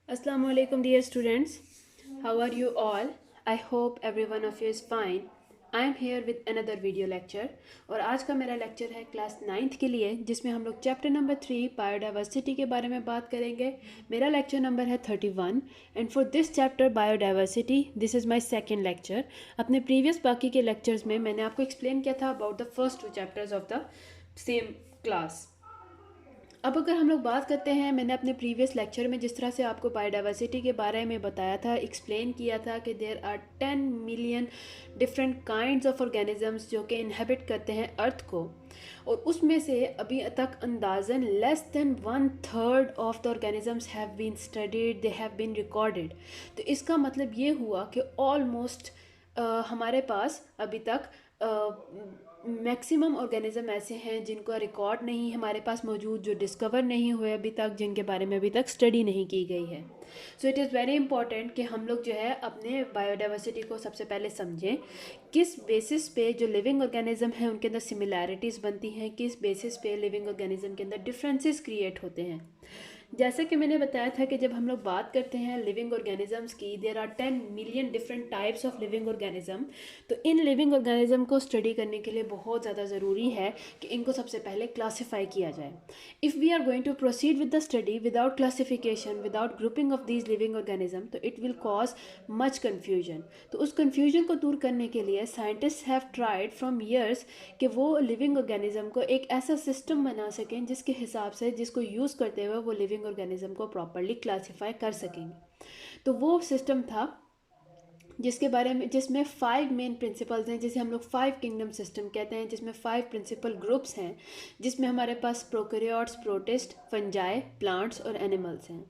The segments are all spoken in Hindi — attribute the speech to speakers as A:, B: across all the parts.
A: Assalamu alaikum, dear students. How are you all? I hope every one of you is fine. I am here with another video lecture और आज का मेरा लेक्चर है क्लास 9th के लिए, जिसमें हम लोग चैप्टर नंबर 3 बायोडाइवर्सिटी के बारे में बात करेंगे। मेरा लेक्चर नंबर है 31 and for this chapter biodiversity this is my second lecture. अपने प्रीवियस बाकी के लेक्चर्स में मैंने आपको एक्सप्लेन किया था about the first 2 chapters of the same class. अब अगर हम लोग बात करते हैं, मैंने अपने प्रीवियस लेक्चर में जिस तरह से आपको बायोडाइवर्सिटी के बारे में बताया था, एक्सप्लेन किया था कि there are 10 million different kinds of organisms जो कि इनहेबिट करते हैं अर्थ को, और उसमें से अभी तक अंदाज़न less than 1/3 of the organisms have been studied, they have been recorded. तो इसका मतलब ये हुआ कि ऑलमोस्ट हमारे पास अभी तक मैक्सिमम ऑर्गेनिज्म ऐसे हैं जिनका रिकॉर्ड नहीं हमारे पास मौजूद, जो डिस्कवर नहीं हुए अभी तक, जिनके बारे में अभी तक स्टडी नहीं की गई है। So it is very important कि हम लोग जो है अपने बायोडाइवर्सिटी को सबसे पहले समझें, किस बेसिस पे जो लिविंग ऑर्गेनिज्म हैं उनके अंदर सिमिलैरिटीज़ बनती हैं, किस बेसिस पे लिविंग ऑर्गेनिज्म के अंदर डिफरेंसेस क्रिएट होते हैं। जैसा कि मैंने बताया था कि जब हम लोग बात करते हैं लिविंग ऑर्गेनिजम्स की, there are 10 million different types of living organism. तो इन लिविंग ऑर्गेनिज्म को स्टडी करने के लिए बहुत ज़्यादा ज़रूरी है कि इनको सबसे पहले क्लासीफाई किया जाए। If we are going to proceed with the study without classification, without grouping of these living organism, तो it will cause much confusion. तो उस कन्फ्यूजन को दूर करने के लिए scientist have tried from years कि वो लिविंग ऑर्गेनिज्म को एक ऐसा सिस्टम बना सकें जिसके हिसाब से, जिसको यूज़ करते हुए वो लिविंग ऑर्गेनिज्म को प्रॉपरली क्लासीफाई कर सकेंगे। तो वो सिस्टम था जिसके बारे में, जिसमें 5 मेन प्रिंसिपल्स हैं, जिसे हम लोग 5 किंगडम सिस्टम कहते हैं, जिसमें 5 प्रिंसिपल ग्रुप्स हैं, जिसमें हमारे पास प्रोकैरियोट्स, प्रोटिस्ट, फंजाई, प्लांट्स और एनिमल्स हैं।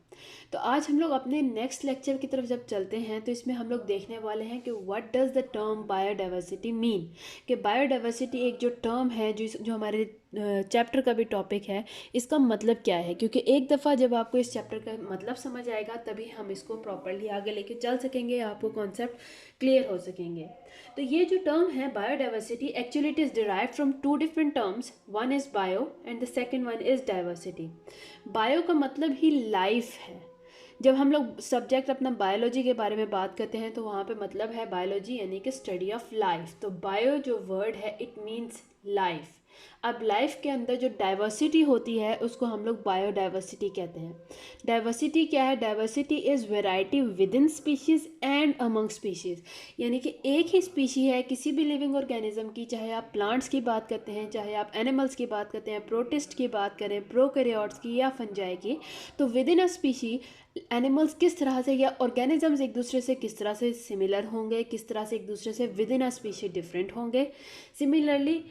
A: तो आज हम लोग अपने नेक्स्ट लेक्चर की तरफ जब चलते हैं तो इसमें हम लोग देखने वाले हैं कि what does the term biodiversity mean. कि बायोडाइवर्सिटी एक जो टर्म है, जो हमारे चैप्टर का भी टॉपिक है, इसका मतलब क्या है। क्योंकि एक दफ़ा जब आपको इस चैप्टर का मतलब समझ आएगा तभी हम इसको प्रॉपरली आगे लेके चल सकेंगे, आपको कॉन्सेप्ट क्लियर हो सकेंगे। तो ये जो टर्म है biodiversity, actually it is derived from 2 different terms, one is bio and the second one is diversity. Bio का मतलब ही लाइफ है। जब हम लोग सब्जेक्ट अपना बायोलॉजी के बारे में बात करते हैं तो वहाँ पे मतलब है बायोलॉजी यानी कि स्टडी ऑफ लाइफ। तो बायो जो वर्ड है इट मीन्स लाइफ। अब लाइफ के अंदर जो डाइवर्सिटी होती है उसको हम लोग बायोडाइवर्सिटी कहते हैं। डाइवर्सिटी क्या है? Diversity is variety with in species and among species. यानी कि एक ही स्पीशी है किसी भी लिविंग ऑर्गेनिज्म की, चाहे आप प्लांट्स की बात करते हैं, चाहे आप एनिमल्स की बात करते हैं, प्रोटिस्ट की बात करें, प्रोकैरियोट्स की या फंजाई की, तो with in a species animals किस तरह से या ऑर्गेनिजम्स एक दूसरे से किस तरह से सिमिलर होंगे, किस तरह से एक दूसरे से within a species different होंगे। Similarly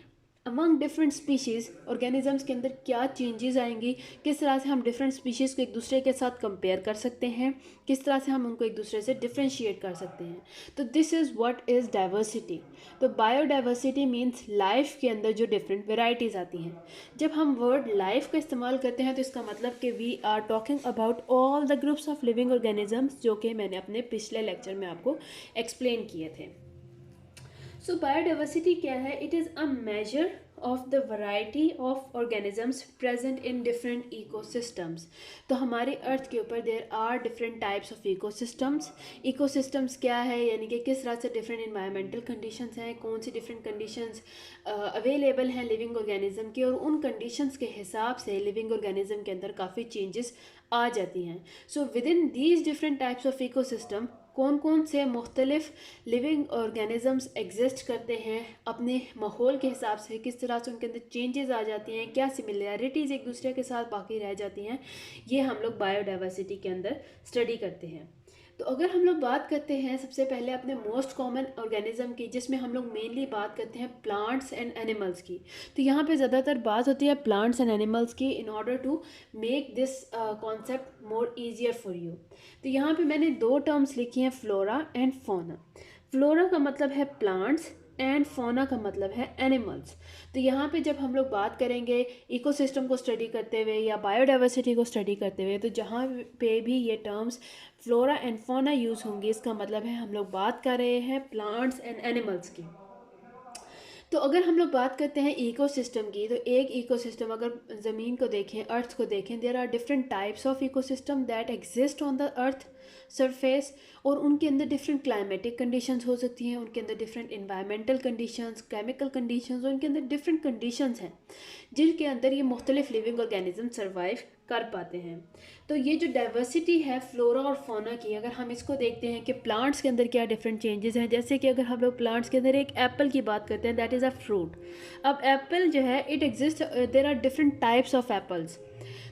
A: among different species organisms के अंदर क्या चेंजेस आएंगी, किस तरह से हम डिफरेंट स्पीशीज़ को एक दूसरे के साथ कंपेयर कर सकते हैं, किस तरह से हम उनको एक दूसरे से डिफ्रेंशिएट कर सकते हैं। तो this is what is diversity. तो बायोडाइवर्सिटी मीन्स लाइफ के अंदर जो डिफरेंट वेराइटीज़ आती हैं। जब हम वर्ड लाइफ का इस्तेमाल करते हैं तो इसका मतलब कि we are talking about all the groups of living organisms, जो कि मैंने अपने पिछले लेक्चर में आपको एक्सप्लेन किए थे। सो बायोडाइवर्सिटी क्या है? It is a measure of the variety of organisms present in different ecosystems. तो हमारी अर्थ के ऊपर there are different types of ecosystems. Ecosystems क्या है? यानी कि किस तरह से डिफरेंट इन्वायरमेंटल कंडीशंस हैं, कौन सी डिफरेंट कंडीशंस अवेलेबल हैं लिविंग ऑर्गेनिज्म की, और उन कंडीशंस के हिसाब से लिविंग ऑर्गेनिज्म के अंदर काफ़ी चेंजेस आ जाती हैं। So with in these different types of ecosystem कौन कौन से मुख्तलिफ लिविंग ऑर्गेनिजम्स एग्जिस्ट करते हैं, अपने माहौल के हिसाब से किस तरह से उनके अंदर चेंजेस आ जाती हैं, क्या सिमिलैरिटीज़ एक दूसरे के साथ बाकी रह जाती हैं, ये हम लोग बायोडाइवर्सिटी के अंदर स्टडी करते हैं। तो अगर हम लोग बात करते हैं सबसे पहले अपने मोस्ट कॉमन ऑर्गेनिज्म की, जिसमें हम लोग मेनली बात करते हैं प्लांट्स एंड एनिमल्स की, तो यहाँ पे ज़्यादातर बात होती है प्लांट्स एंड एनिमल्स की in order to make this concept more easier for you. तो यहाँ पे मैंने 2 टर्म्स लिखी हैं, फ्लोरा एंड फौना। फ्लोरा का मतलब है प्लांट्स एंड फौना का मतलब है एनिमल्स। तो यहाँ पे जब हम लोग बात करेंगे इकोसिस्टम को स्टडी करते हुए या बायोडाइवर्सिटी को स्टडी करते हुए, तो जहाँ पे भी ये terms flora and fauna use होंगी, इसका मतलब है हम लोग बात कर रहे हैं प्लांट्स एंड एनिमल्स की। तो अगर हम लोग बात करते हैं इकोसिस्टम की, तो एक इकोसिस्टम अगर ज़मीन को देखें, अर्थ को देखें, there are different types of ecosystem that exist on the earth surface, और उनके अंदर डिफरेंट क्लाइमेटिक कंडीशंस हो सकती हैं, उनके अंदर different environmental conditions, chemical conditions, उनके अंदर डिफरेंट कंडीशंस हैं जिनके अंदर ये मुख्तलिफ लिविंग ऑर्गेनिज्म सर्वाइव कर पाते हैं। तो ये जो डाइवर्सिटी है फ्लोरा और फौना की, अगर हम इसको देखते हैं कि प्लांट्स के अंदर क्या डिफरेंट चेंजेस हैं, जैसे कि अगर हम लोग प्लांट्स के अंदर एक एप्पल की बात करते हैं, दैट इज़ अ फ्रूट। अब एप्पल जो है it exist, there are different types of apples.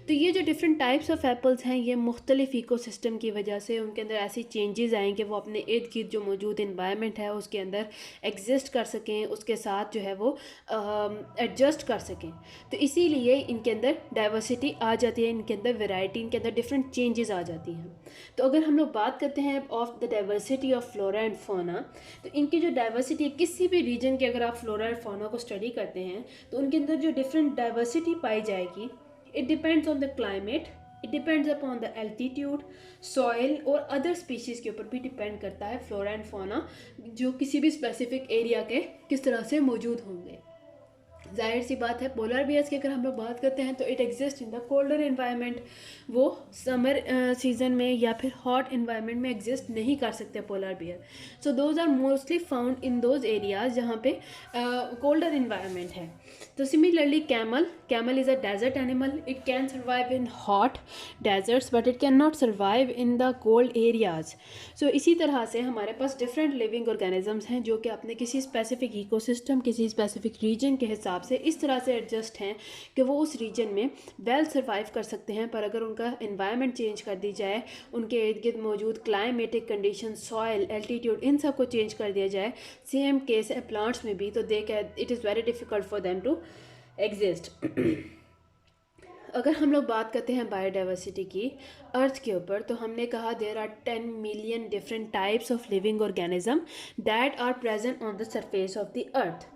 A: तो ये जो डिफरेंट टाइप्स ऑफ एप्पल्स हैं, ये मुख्तलिफ इकोसिस्टम की वजह से उनके अंदर ऐसी चेंजेस आएँ कि वो अपने इर्द गिर्द जो मौजूद इन्वायरमेंट है उसके अंदर एग्जिस्ट कर सकें, उसके साथ जो है वो एडजस्ट कर सकें। तो इसीलिए इनके अंदर डाइवर्सिटी आ जाती है, इनके अंदर वैरायटी, इनके अंदर डिफरेंट चेंजेस आ जाती हैं। तो अगर हम लोग बात करते हैं of the diversity of flora and fauna, तो इनकी जो डाइवर्सिटी है, किसी भी रीजन के अगर आप फ्लोरा एंड फौना को स्टडी करते हैं तो उनके अंदर जो डिफरेंट डाइवर्सिटी पाई जाएगी, it depends on the climate, it depends upon the altitude, soil और अदर स्पीशीज़ के ऊपर भी डिपेंड करता है फ्लोरा एंड फौना जो किसी भी स्पेसिफिक एरिया के किस तरह से मौजूद होंगे। जाहिर सी बात है, पोलर बियर्स की अगर हम लोग बात करते हैं तो it exist in the colder environment, वो समर सीजन में या फिर हॉट इन्वायरमेंट में एग्जिस्ट नहीं कर सकते polar bear. So those are mostly found in those areas जहाँ पे कोल्डर इन्वायरमेंट है। तो similarly camel is a desert animal, it can survive in hot deserts but it can not survive in the cold areas. So इसी तरह से हमारे पास डिफरेंट लिविंग ऑर्गेनिजम्स हैं जो कि अपने किसी स्पेसिफिक इकोसिस्टम, किसी स्पेसिफिक रीजन के हिसाब से इस तरह से एडजस्ट हैं कि वो उस रीजन में वेल सर्वाइव कर सकते हैं। पर अगर उनका एनवायरनमेंट चेंज कर दी जाए, उनके इर्द गिर्द मौजूद क्लाइमेटिक कंडीशन, सॉयल, एल्टीट्यूड, इन सब को चेंज कर दिया जाए, सेम केस है प्लांट्स में भी, तो it is very difficult for them to exist. अगर हम लोग बात करते हैं बायोडाइवर्सिटी की अर्थ के ऊपर, तो हमने कहा there are 10 million different types of living organism that are present on the surface of the earth.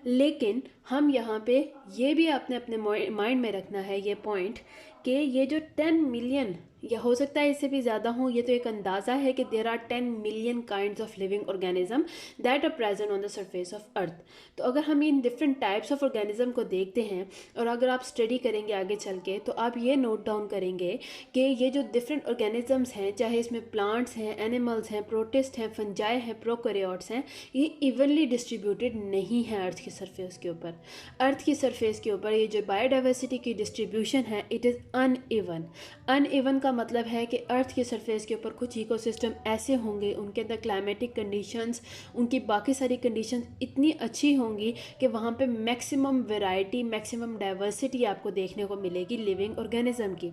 A: लेकिन हम यहाँ पे ये भी आपने अपने माइंड में रखना है ये पॉइंट कि ये जो 10 मिलियन, या हो सकता है इससे भी ज़्यादा हो, ये तो एक अंदाज़ा है कि there are 10 million kinds of living organism that are present on the surface of earth. तो अगर हम इन डिफरेंट टाइप्स ऑफ ऑर्गेनिज्म को देखते हैं और अगर आप स्टडी करेंगे आगे चल के, तो आप ये नोट डाउन करेंगे कि ये जो डिफरेंट ऑर्गेनिजम्स हैं, चाहे इसमें प्लांट्स हैं, एनिमल्स हैं, प्रोटिस्ट हैं, फंजाई हैं, प्रोकैरियोट्स हैं, ये इवनली डिस्ट्रीब्यूटेड नहीं है अर्थ की सरफेस के ऊपर। अर्थ की सरफेस के ऊपर ये जो बायोडाइवर्सिटी की डिस्ट्रीब्यूशन है, इट इज़ अनइवन का मतलब है कि अर्थ की सरफेस के ऊपर कुछ इकोसिस्टम ऐसे होंगे, उनके अंदर क्लाइमेटिक कंडीशंस, उनकी बाकी सारी कंडीशंस इतनी अच्छी होंगी कि वहाँ पे मैक्सिमम वैरायटी, मैक्सिमम डाइवर्सिटी आपको देखने को मिलेगी लिविंग ऑर्गेनिज्म की।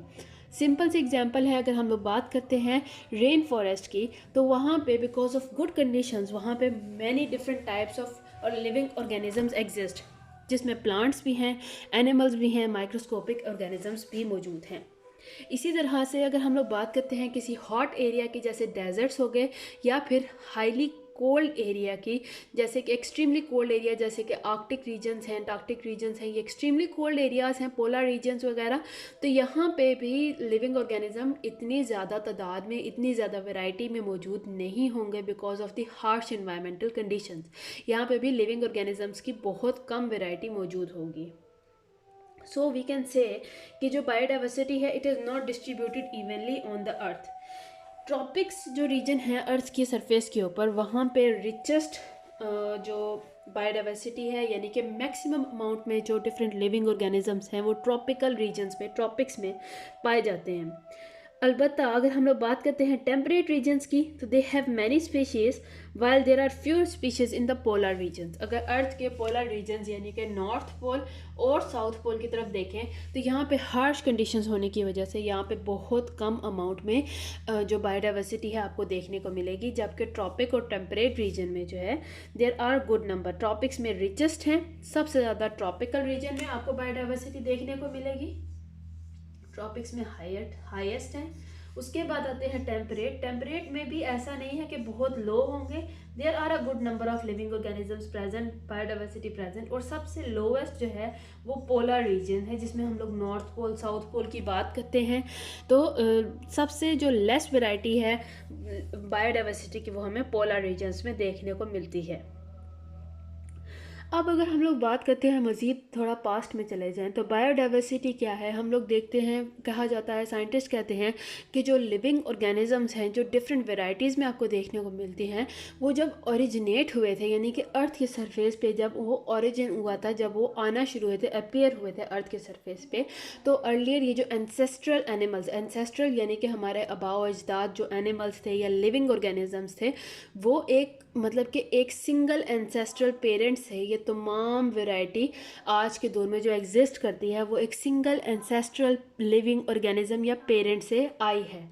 A: सिंपल सी एग्जांपल है, अगर हम लोग बात करते हैं रेन फॉरेस्ट की, तो वहाँ पे बिकॉज ऑफ गुड कंडीशंस वहाँ पे मैनी डिफरेंट टाइप्स ऑफ और लिविंग ऑर्गेनिजम्स एग्जिस्ट, जिसमें प्लांट्स भी हैं, एनिमल्स भी हैं, माइक्रोस्कोपिक ऑर्गेनिजम्स भी मौजूद हैं। इसी तरह से अगर हम लोग बात करते हैं किसी हॉट एरिया की, जैसे डेजर्ट्स हो गए, या फिर हाईली कोल्ड एरिया की, जैसे कि एक्सट्रीमली कोल्ड एरिया, जैसे कि आर्कटिक रीजन्स हैं, अंटार्कटिक रीजन्स हैं, ये एक्सट्रीमली कोल्ड एरियाज़ हैं, पोलर रीजन्स वगैरह, तो यहाँ पे भी लिविंग ऑर्गेनिज्म इतनी ज़्यादा तादाद में, इतनी ज़्यादा वैरायटी में मौजूद नहीं होंगे because of the harsh environmental conditions. यहाँ पे भी लिविंग ऑर्गेनिजम्स की बहुत कम वैरायटी मौजूद होगी। सो वी कैन से कि जो बायोडाइवर्सिटी है, it is not distributed evenly on the earth. Tropics जो रीजन है अर्थ की सरफेस के ऊपर, वहाँ पे रिचेस्ट जो बायोडाइवर्सिटी है, यानी कि मैक्सिमम अमाउंट में जो डिफरेंट लिविंग ऑर्गेनिजम्स हैं वो ट्रॉपिकल रीजन्स में, ट्रॉपिक्स में पाए जाते हैं। अलबत्ता अगर हम लोग बात करते हैं टेम्परेट रीजन्स की, तो they have many species while there are fewer species in the polar regions. अगर अर्थ के पोलर रीजन्स यानी कि नॉर्थ पोल और साउथ पोल की तरफ देखें, तो यहाँ पे हार्श कंडीशंस होने की वजह से यहाँ पे बहुत कम अमाउंट में जो बायोडाइवर्सिटी है आपको देखने को मिलेगी, जबकि ट्रॉपिक और टेम्परेट रीजन में जो है there are good number. Tropics में रिचेस्ट हैं, सबसे ज़्यादा ट्रॉपिकल रीजन में आपको बायोडाइवर्सिटी देखने को मिलेगी, ट्रॉपिक्स में हाईएस्ट हैं। उसके बाद आते हैं टेम्परेट में भी ऐसा नहीं है कि बहुत लो होंगे, there are a good number of living organisms present, biodiversity present. और सबसे लोवेस्ट जो है वो पोलर रीजन है, जिसमें हम लोग नॉर्थ पोल, साउथ पोल की बात करते हैं। तो सबसे जो लेस वैरायटी है बायोडाइवर्सिटी की, वो हमें पोलर रीजन्स में देखने को मिलती है। अब अगर हम लोग बात करते हैं मज़ीद थोड़ा पास्ट में चले जाएं तो बायोडाइवर्सिटी क्या है, हम लोग देखते हैं, कहा जाता है, साइंटिस्ट कहते हैं कि जो लिविंग ऑर्गेनिजम्स हैं, जो डिफरेंट वेराइटीज़ में आपको देखने को मिलती हैं, वो जब ओरिजिनेट हुए थे, यानी कि अर्थ के सरफेस पे जब वो ओरिजिन हुआ था, जब वो आना शुरू हुए थे, अपीयर हुए थे अर्थ के सरफेस पे, तो अर्लियर ये जो एंसेस्ट्रल एनिमल्स, एंसेस्ट्रल यानी कि हमारे आबाओ अजदाद जो एनिमल्स थे या लिविंग ऑर्गेनिजम्स थे, वो एक मतलब कि एक सिंगल एंसेस्ट्रल पेरेंट से ये तमाम वैरायटी आज के दौर में जो एग्जिस्ट करती है वो एक सिंगल एंसेस्ट्रल लिविंग ऑर्गेनिज्म या पेरेंट से आई है।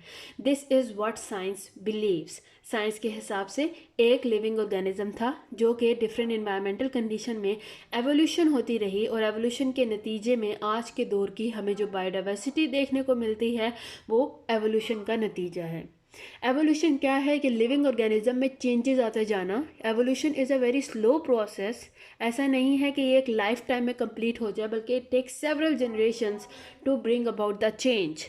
A: This is what science believes. Science के हिसाब से एक लिविंग ऑर्गेनिज्म था जो कि डिफरेंट इन्वायरमेंटल कंडीशन में एवोल्यूशन होती रही, और एवोल्यूशन के नतीजे में आज के दौर की हमें जो बायोडाइवर्सिटी देखने को मिलती है वो एवोल्यूशन का नतीजा है। एवोल्यूशन क्या है कि लिविंग ऑर्गेनिज्म में चेंजेस आते जाना। Evolution is a very slow process. ऐसा नहीं है कि ये एक लाइफ टाइम में कंप्लीट हो जाए, बल्कि it takes several generations to bring about the change.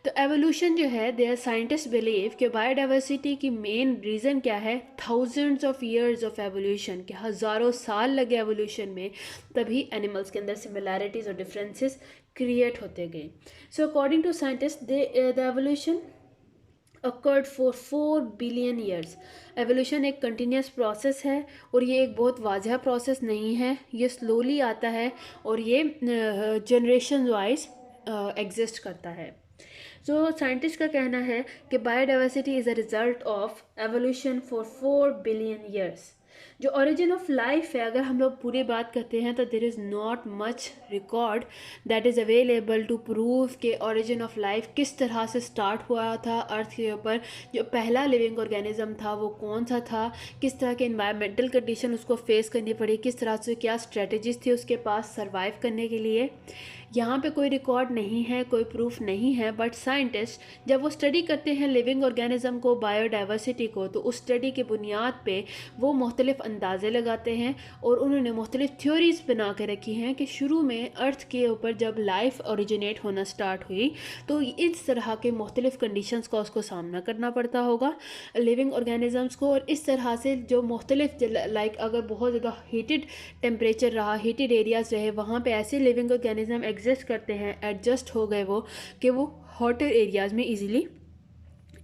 A: तो एवोल्यूशन जो है, देयर साइंटिस्ट बिलीव कि बायोडाइवर्सिटी की मेन रीज़न क्या है, thousands of years of evolution, कि हज़ारों साल लगे एवोल्यूशन में, तभी एनिमल्स के अंदर सिमिलैरिटीज़ और डिफरेंसेस क्रिएट होते गए। So according to scientist the evolution occurred for 4 billion years। Evolution एक कंटिन्यूस प्रोसेस है और ये एक बहुत वाजह प्रोसेस नहीं है, ये स्लोली आता है और ये जनरेशन वाइज एग्जिस्ट करता है। सो साइंटिस्ट का कहना है कि biodiversity is a result of evolution for 4 billion years. जो ओरिजिन ऑफ लाइफ है, अगर हम लोग पूरी बात करते हैं तो there is not much record that is available to prove कि ओरिजिन ऑफ लाइफ किस तरह से स्टार्ट हुआ था अर्थ के ऊपर। जो पहला लिविंग ऑर्गेनिज्म था वो कौन सा था, किस तरह के इन्वायरमेंटल कंडीशन उसको फेस करनी पड़ी, किस तरह से क्या स्ट्रेटजीज थी उसके पास सर्वाइव करने के लिए, यहाँ पे कोई रिकॉर्ड नहीं है, कोई प्रूफ नहीं है। बट साइंटिस्ट जब वो स्टडी करते हैं लिविंग ऑर्गेनिज्म को, बायोडाइवर्सिटी को, तो उस स्टडी की बुनियाद पे वो मुख्तलिफ अंदाज़े लगाते हैं और उन्होंने मुख्तलिफ थ्योरीज बना के रखी हैं कि शुरू में अर्थ के ऊपर जब लाइफ ओरिजिनेट होना स्टार्ट हुई तो इस तरह के मुख्तलिफ कंडीशंस का उसको सामना करना पड़ता होगा लिविंग ऑर्गेनिजम्स को, और इस तरह से जो मुख्तलिफ लाइक अगर बहुत ज़्यादा हीटेड टेम्परेचर रहा, हीटेड एरियाज़ रहे, वहाँ पे ऐसे लिविंग ऑर्गेनिज्म एग्जिस्ट करते हैं, एडजस्ट हो गए वो, कि वो हॉटर एरियाज़ में इजीली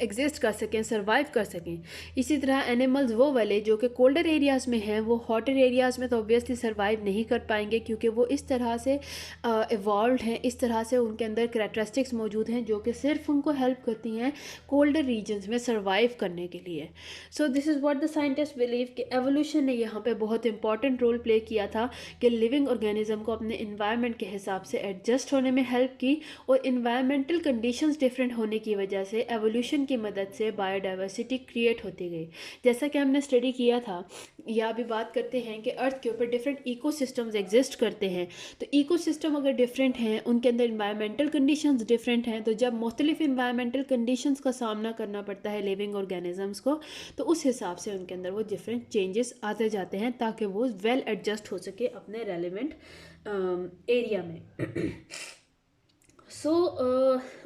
A: एग्जिस्ट कर सकें, सर्वाइव कर सकें। इसी तरह एनिमल्स वो वाले जो कि कोल्डर एरियाज़ में हैं, वो हॉटर एरियाज़ में तो ऑब्वियसली सर्वाइव नहीं कर पाएंगे, क्योंकि वो इस तरह से इवॉल्व हैं, इस तरह से उनके अंदर करैक्टरिस्टिक्स मौजूद हैं जो कि सिर्फ उनको हेल्प करती हैं कोल्डर रीजन्स में सर्वाइव करने के लिए। सो this is what the scientist believe कि एवोल्यूशन ने यहाँ पे बहुत इंपॉर्टेंट रोल प्ले किया था कि लिविंग ऑर्गेनिज्म को अपने इन्वायरमेंट के हिसाब से एडजस्ट होने में हेल्प की, और इन्वायरमेंटल कंडीशंस डिफरेंट होने की वजह से एवोल्यूशन की मदद से बायोडाइवर्सिटी क्रिएट होती गई। जैसा कि हमने स्टडी किया था या अभी बात करते हैं कि अर्थ के ऊपर डिफरेंट इकोसिस्टम्स एग्जिस्ट करते हैं, तो इकोसिस्टम अगर डिफरेंट हैं, उनके अंदर इन्वायरमेंटल कंडीशंस डिफरेंट हैं, तो जब मुख्तलिफ इन्वायरमेंटल कंडीशंस का सामना करना पड़ता है लिविंग ऑर्गेनिजम्स को, तो उस हिसाब से उनके अंदर वो डिफरेंट चेंजेस आते जाते हैं ताकि वो वेल एडजस्ट हो सके अपने रेलिवेंट एरिया में। सो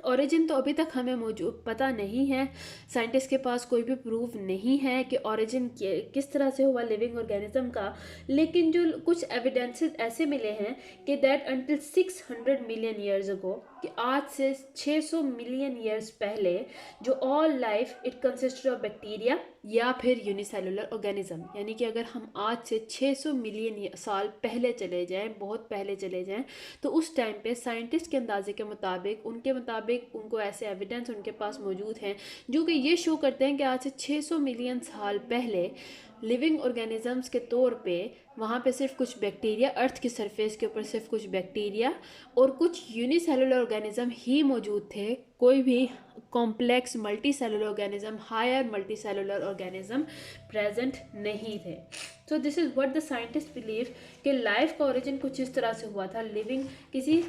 A: ओरिजिन तो अभी तक हमें मौजूद पता नहीं है, साइंटिस्ट के पास कोई भी प्रूफ नहीं है कि ओरिजिन किस तरह से हुआ लिविंग ऑर्गेनिज्म का, लेकिन जो कुछ एविडेंसेस ऐसे मिले हैं कि that until 600 million years ago, कि आज से 600 मिलियन ईयर्स पहले जो all life it consisted of bacteria या फिर यूनिसेलुलर ऑर्गेनिज्म, यानी कि अगर हम आज से 600 मिलियन साल पहले चले जाएं, बहुत पहले चले जाएं, तो उस टाइम पे साइंटिस्ट के अंदाजे के मुताबिक, उनके मुताबिक उनको ऐसे एविडेंस उनके पास मौजूद हैं जो कि ये शो करते हैं कि आज से 600 मिलियन साल पहले लिविंग ऑर्गेनिजम्स के तौर पे वहाँ पे सिर्फ कुछ बैक्टीरिया, अर्थ की सरफेस के ऊपर सिर्फ कुछ बैक्टीरिया और कुछ यूनिसेलुलर ऑर्गेनिज्म ही मौजूद थे, कोई भी complex multicellular organism, higher multicellular organism present नहीं थे। So this is what the scientist believe कि लाइफ का ओरिजिन कुछ इस तरह से हुआ था, लिविंग किसी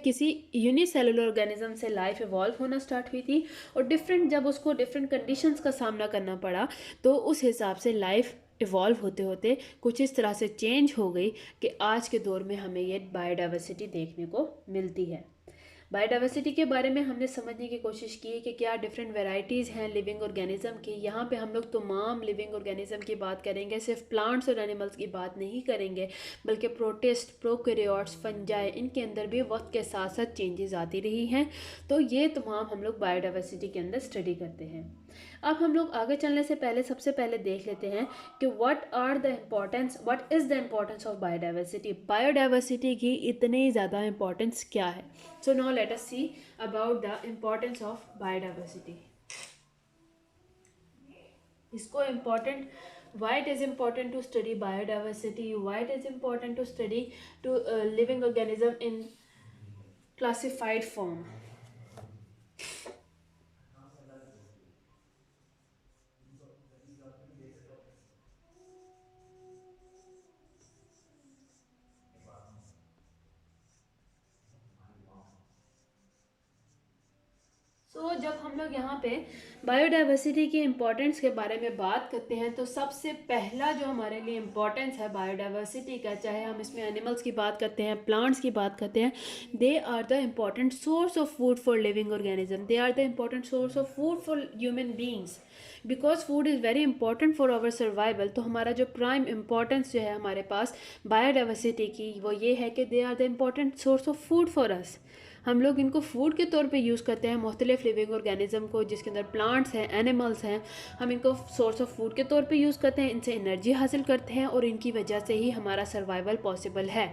A: किसी यूनिसेलुलर ऑर्गेनिज्म से लाइफ इवॉल्व होना स्टार्ट हुई थी, और डिफरेंट जब उसको डिफरेंट कंडीशंस का सामना करना पड़ा तो उस हिसाब से लाइफ इवॉल्व होते होते कुछ इस तरह से चेंज हो गई कि आज के दौर में हमें ये बायोडाइवर्सिटी देखने को मिलती है। बायोडाइवर्सिटी के बारे में हमने समझने की कोशिश की कि क्या डिफरेंट वैरायटीज़ हैं लिविंग ऑर्गेनिज्म की। यहाँ पे हम लोग तमाम लिविंग ऑर्गेनिज्म की बात करेंगे, सिर्फ प्लांट्स और एनिमल्स की बात नहीं करेंगे, बल्कि प्रोटिस्ट, प्रोकैरियोट्स, फंजाई, इनके अंदर भी वक्त के साथ साथ चेंजेस आती रही हैं। तो ये तमाम हम लोग बायोडाइवर्सिटी के अंदर स्टडी करते हैं। अब हम लोग आगे चलने से पहले सबसे पहले देख लेते हैं कि what is the importance of biodiversity. Biodiversity की इतनी ज़्यादा इम्पोर्टेंस क्या है। So now let us see about the importance of biodiversity. इसको important, why it is important to study biodiversity, why it is important to study to living organism in classified form. जब हम लोग यहाँ पे बायोडाइवर्सिटी की इम्पोर्टेंस के बारे में बात करते हैं तो सबसे पहला जो हमारे लिए इम्पोर्टेंस है बायोडाइवर्सिटी का, चाहे हम इसमें एनिमल्स की बात करते हैं, प्लांट्स की बात करते हैं, they are the important source of food for living organism, they are the important source of food for human beings, because food is very important for our survival. तो हमारा जो प्राइम इम्पॉर्टेंस जो है हमारे पास बायोडाइवर्सिटी की, वो ये है कि they are the important source of food for us. हम लोग इनको फूड के तौर पे यूज़ करते हैं, मुख्तलिफ लिविंग ऑर्गेनिज्म को, जिसके अंदर प्लांट्स हैं, एनिमल्स हैं, हम इनको सोर्स ऑफ फूड के तौर पे यूज़ करते हैं, इनसे एनर्जी हासिल करते हैं और इनकी वजह से ही हमारा सर्वाइवल पॉसिबल है।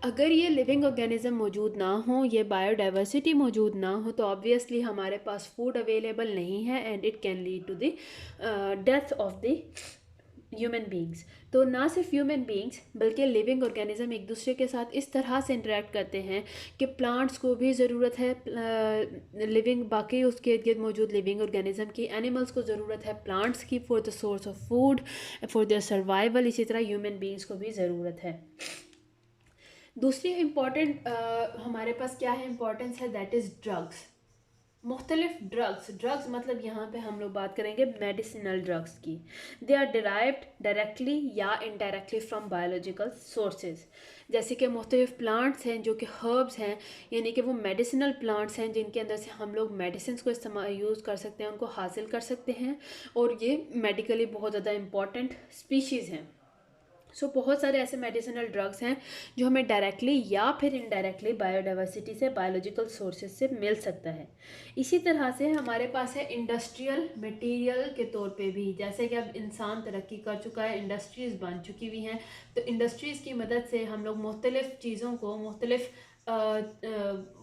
A: अगर ये लिविंग ऑर्गेनिज्म मौजूद ना हो, ये बायोडाइवर्सिटी मौजूद ना हो, तो ऑब्वियसली हमारे पास फूड अवेलेबल नहीं है and it can lead to the death of the human beings. तो ना सिर्फ ह्यूमन बींग्स बल्कि लिविंग ऑर्गेनिज्म एक दूसरे के साथ इस तरह से इंटरेक्ट करते हैं कि प्लांट्स को भी ज़रूरत है लिविंग, बाकी उसके इर्द गिर्द मौजूद लिविंग ऑर्गेनिज्म की, एनिमल्स को ज़रूरत है प्लांट्स की for the source of food, for their survival, इसी तरह ह्यूमन बींग्स को भी ज़रूरत है। दूसरी इम्पॉर्टेंट हमारे पास क्या है, इम्पॉर्टेंस है, दैट इज़ ड्रग्स। मुख्तलिफ ड्रग्स मतलब यहाँ पे हम लोग बात करेंगे मेडिसिनल ड्रग्स की। दे आर डिराइव्ड डायरेक्टली या इनडायरेक्टली फ्राम बायोलॉजिकल सोर्सेज। जैसे कि मुख्तलिफ प्लांट्स हैं जो कि हर्ब्स हैं, यानी कि वो मेडिसिनल प्लांट्स हैं जिनके अंदर से हम लोग मेडिसिन को इस्तेमाल यूज़ कर सकते हैं, उनको हासिल कर सकते हैं, और ये मेडिकली बहुत ज़्यादा इम्पॉर्टेंट स्पीशीज़ हैं। बहुत सारे ऐसे मेडिसिनल ड्रग्स हैं जो हमें डायरेक्टली या फिर इनडायरेक्टली बायोडाइवर्सिटी से, बायोलॉजिकल सोर्सेज से मिल सकता है। इसी तरह से हमारे पास है इंडस्ट्रियल मटेरियल के तौर पे भी। जैसे कि अब इंसान तरक्की कर चुका है, इंडस्ट्रीज़ बन चुकी हुई हैं, तो इंडस्ट्रीज़ की मदद से हम लोग मुख्तलिफ़ चीज़ों को, मुख्तलिफ़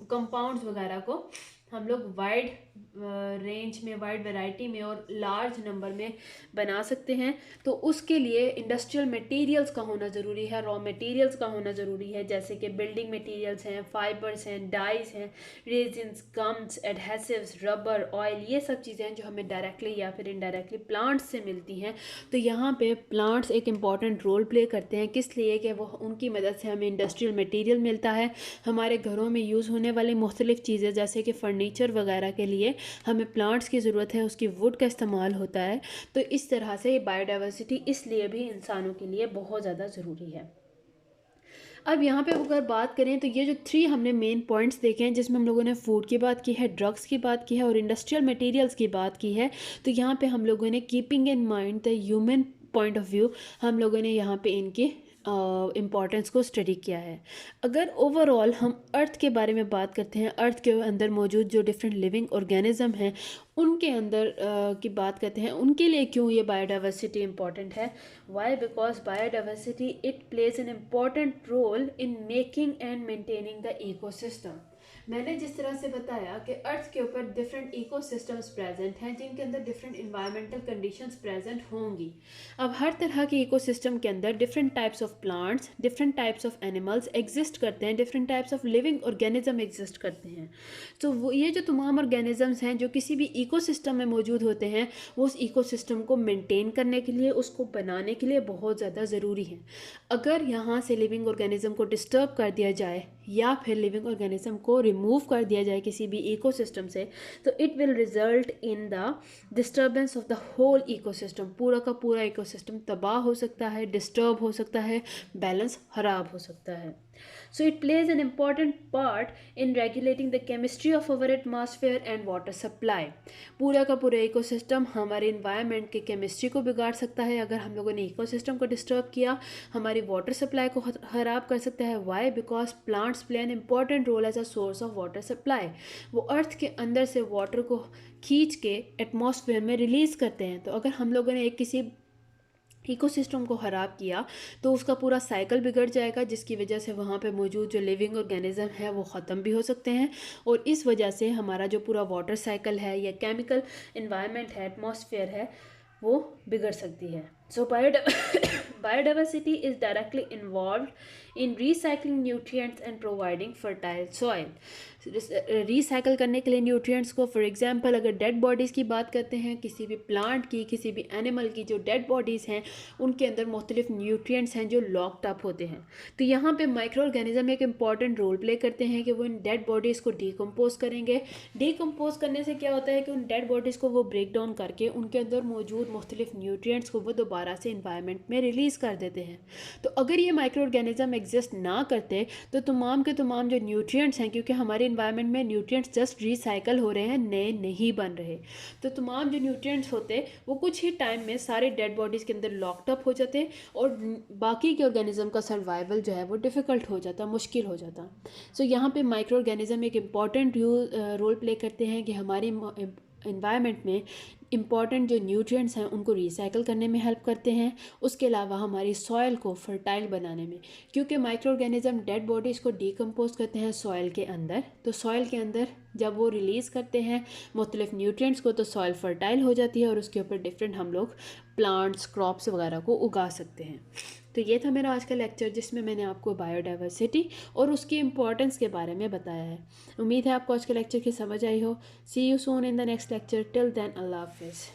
A: कंपाउंड्स वगैरह को हम लोग वाइड रेंज में, वाइड वैरायटी में और लार्ज नंबर में बना सकते हैं। तो उसके लिए इंडस्ट्रियल मटेरियल्स का होना ज़रूरी है, रॉ मटेरियल्स का होना ज़रूरी है, जैसे कि बिल्डिंग मटेरियल्स हैं, फाइबर्स हैं, डाइज हैं, resins, gums, adhesives, rubber, oil, ये सब चीज़ें हैं जो हमें डायरेक्टली या फिर इनडायरेक्टली प्लांट्स से मिलती हैं। तो यहाँ पे प्लांट्स एक इम्पॉर्टेंट रोल प्ले करते हैं, किस लिए कि वो उनकी मदद से हमें इंडस्ट्रियल मटेरियल मिलता है। हमारे घरों में यूज़ होने वाली मुख्तलिफ़ चीज़ें, जैसे कि फर्नीचर वगैरह के लिए हमें प्लांट्स की ज़रूरत है, उसकी वुड का इस्तेमाल होता है। तो इस तरह से ये बायोडाइवर्सिटी इसलिए भी इंसानों के लिए बहुत ज़्यादा ज़रूरी है। अब यहाँ पे अगर बात करें तो ये जो 3 हमने मेन पॉइंट्स देखे हैं, जिसमें हम लोगों ने फूड की बात की है, ड्रग्स की बात की है और इंडस्ट्रियल मटेरियल्स की बात की है। तो यहाँ पे हम लोगों ने keeping in mind the human point of view, हम लोगों ने यहाँ पे इनकी इम्पॉर्टेंस को स्टडी किया है। अगर ओवरऑल हम अर्थ के बारे में बात करते हैं, अर्थ के अंदर मौजूद जो डिफरेंट लिविंग ऑर्गेनिज्म हैं उनके अंदर की बात करते हैं, उनके लिए क्यों ये बायोडाइवर्सिटी इम्पॉर्टेंट है। Why? Because biodiversity it plays an important role in making and maintaining the ecosystem. मैंने जिस तरह से बताया कि अर्थ के ऊपर डिफरेंट इकोसिस्टम्स प्रेजेंट हैं जिनके अंदर डिफरेंट इन्वायरमेंटल कंडीशंस प्रेजेंट होंगी। अब हर तरह के इकोसिस्टम के अंदर different types of plants, different types of animals exist करते हैं, different types of living organism exist करते हैं। तो वो ये जो तमाम ऑर्गेनिजम्स हैं जो किसी भी इकोसिस्टम में मौजूद होते हैं, वो उस इकोसिस्टम को मेंटेन करने के लिए, उसको बनाने के लिए बहुत ज़्यादा ज़रूरी है। अगर यहाँ से लिविंग ऑर्गेनिज्म को डिस्टर्ब कर दिया जाए या फिर लिविंग ऑर्गेनिज्म को रिमूव कर दिया जाए किसी भी इकोसिस्टम से, तो it will result in the disturbance of the whole ecosystem. पूरा का पूरा इकोसिस्टम तबाह हो सकता है, डिस्टर्ब हो सकता है, बैलेंस ख़राब हो सकता है। So it plays an important part in regulating the chemistry of our atmosphere and water supply. पूरा का पूरा इकोसिस्टम हमारे इन्वायरमेंट के केमिस्ट्री को बिगाड़ सकता है अगर हम लोगों ने इकोसिस्टम को डिस्टर्ब किया, हमारी वाटर सप्लाई को ख़राब कर सकता है. Why? Because plants play an important role as a source of water supply. वो अर्थ के अंदर से वाटर को खींच के एटमॉस्फेयर में रिलीज़ करते हैं. तो अगर हम लोगों ने एक किसी इकोसिस्टम को ख़राब किया तो उसका पूरा साइकिल बिगड़ जाएगा, जिसकी वजह से वहाँ पे मौजूद जो लिविंग ऑर्गेनिज्म है वो ख़त्म भी हो सकते हैं, और इस वजह से हमारा जो पूरा वाटर साइकिल है या केमिकल इन्वायरमेंट है, एटमॉस्फेयर है, वो बिगड़ सकती है. सो biodiversity is directly involved in recycling nutrients and providing fertile soil. Recycle करने के लिए न्यूट्रिएंट्स को, फॉर एग्जांपल अगर डेड बॉडीज़ की बात करते हैं, किसी भी प्लांट की, किसी भी एनिमल की जो डेड बॉडीज़ हैं उनके अंदर मुख्तलिफ न्यूट्रिएंट्स हैं जो लॉक्ड अप होते हैं. तो यहाँ पे माइक्रो ऑर्गेनिज्म एक इंपॉर्टेंट रोल प्ले करते हैं कि वो इन डेड बॉडीज़ को डीकम्पोज करेंगे. डीकम्पोज करने से क्या होता है कि उन डेड बॉडीज़ को वो ब्रेक डाउन करके उनके अंदर मौजूद मुख्तलिफ न्यूट्रिएंट्स को वो दोबारा से इन्वायरमेंट में रिलीज़ कर देते हैं. तो अगर ये माइक्रो ऑर्गेनिज्म एग्जिस्ट ना करते तो तमाम के तमाम जो न्यूट्रिएंट्स हैं, क्योंकि हमारे इन्वायरमेंट में न्यूट्रिएंट्स जस्ट रिसाइकल हो रहे हैं, नए नहीं बन रहे, तो तमाम जो न्यूट्रिएंट्स होते वो कुछ ही टाइम में सारे डेड बॉडीज़ के अंदर लॉक्ड अप हो जाते और बाकी के ऑर्गेनिज्म का सर्वाइवल जो है वो डिफ़िकल्ट हो जाता, मुश्किल हो जाता. सो यहाँ पे माइक्रो ऑर्गेनिज्म एक इम्पॉर्टेंट रोल प्ले करते हैं कि हमारी इन्वायरमेंट में इम्पॉर्टेंट जो न्यूट्रिएंट्स हैं उनको रिसाइकल करने में हेल्प करते हैं. उसके अलावा हमारी सॉइल को फर्टाइल बनाने में, क्योंकि माइक्रो ऑर्गेनिज्म डेड बॉडीज़ को डीकम्पोज करते हैं सॉइल के अंदर, तो सॉइल के अंदर जब वो रिलीज़ करते हैं मुख्तलिफ न्यूट्रिएंट्स को तो सॉइल फर्टाइल हो जाती है और उसके ऊपर डिफरेंट हम लोग प्लांट्स, क्रॉप्स वगैरह को उगा सकते हैं. तो ये था मेरा आज का लेक्चर जिसमें मैंने आपको बायोडाइवर्सिटी और उसकी इम्पोर्टेंस के बारे में बताया है. उम्मीद है आपको आज के लेक्चर की समझ आई हो. See you soon in the next lecture. Till then, अल्लाह हाफिज़.